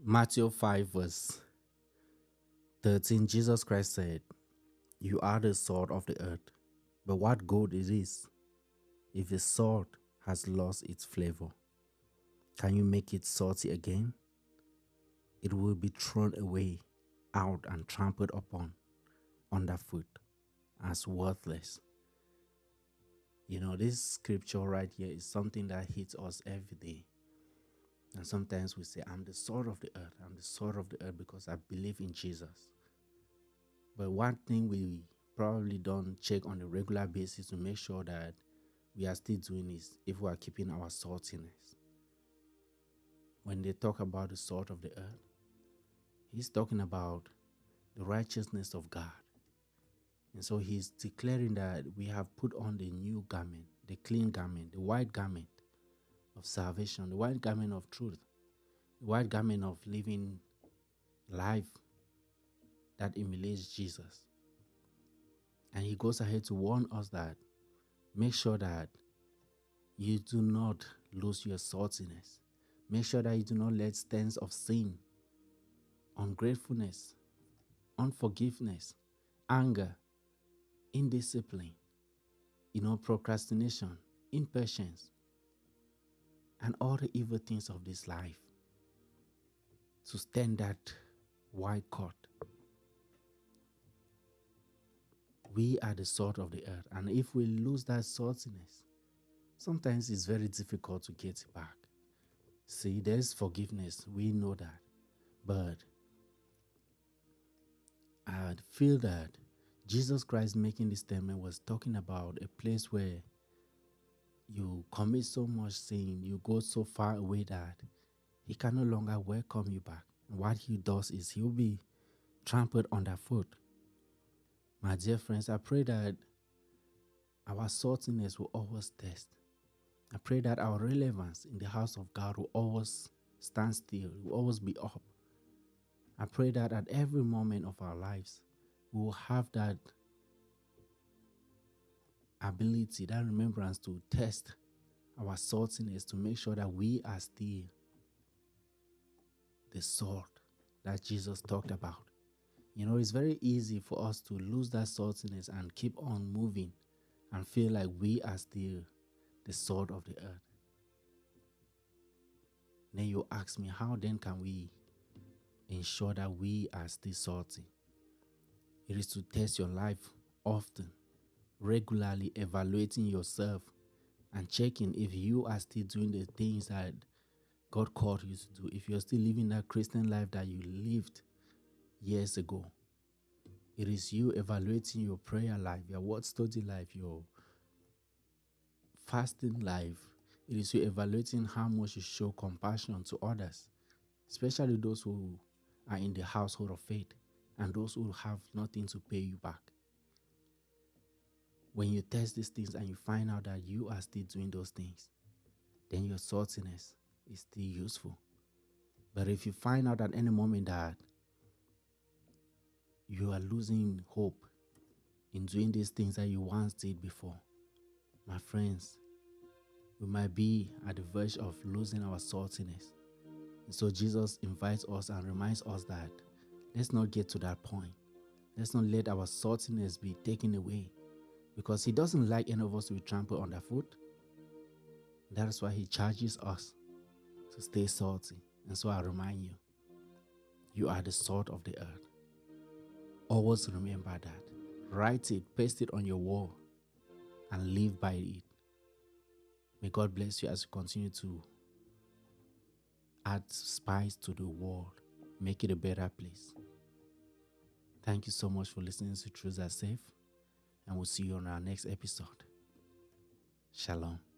Matthew 5 verse 13, Jesus Christ said, "You are the salt of the earth, but what good it is if the salt has lost its flavor? Can you make it salty again? It will be thrown away, out and trampled upon, underfoot, as worthless." This scripture right here is something that hits us every day. And sometimes we say, I'm the salt of the earth. I'm the salt of the earth because I believe in Jesus. But one thing we probably don't check on a regular basis to make sure that we are still doing is if we are keeping our saltiness. When they talk about the salt of the earth, he's talking about the righteousness of God. And so he's declaring that we have put on the new garment, the clean garment, the white garment of salvation, the white garment of truth, the white garment of living life that emulates Jesus. And he goes ahead to warn us that make sure that you do not lose your saltiness. Make sure that you do not let stains of sin, ungratefulness, unforgiveness, anger, indiscipline, procrastination, impatience, and all the evil things of this life to stand that white coat. We are the salt of the earth, and if we lose that saltiness, sometimes it's very difficult to get it back. See, there's forgiveness, we know that, but I feel that Jesus Christ making this statement was talking about a place where you commit so much sin, you go so far away that he can no longer welcome you back. And what he does is he'll be trampled underfoot. My dear friends, I pray that our saltiness will always test. I pray that our relevance in the house of God will always stand still, will always be up. I pray that at every moment of our lives, we will have that ability, that remembrance to test our saltiness, to make sure that we are still the salt that Jesus talked about. It's very easy for us to lose that saltiness and keep on moving and feel like we are still the salt of the earth. Then you ask me, how then can we ensure that we are still salty? It is to test your life often, regularly evaluating yourself and checking if you are still doing the things that God called you to do, if you're still living that Christian life that you lived years ago. It is you evaluating your prayer life, your word study life, your fasting life. It is you evaluating how much you show compassion to others, especially those who are in the household of faith and those who have nothing to pay you back. When you test these things and you find out that you are still doing those things, then your saltiness is still useful. But if you find out at any moment that you are losing hope in doing these things that you once did before, my friends, we might be at the verge of losing our saltiness. And so Jesus invites us and reminds us that let's not get to that point. Let's not let our saltiness be taken away, because he doesn't like any of us to be trampled underfoot. That is why he charges us to stay salty. And so I remind you, you are the salt of the earth. Always remember that. Write it, paste it on your wall, and live by it. May God bless you as you continue to add spice to the world. Make it a better place. Thank you so much for listening to Truths Are Safe, and we'll see you on our next episode. Shalom.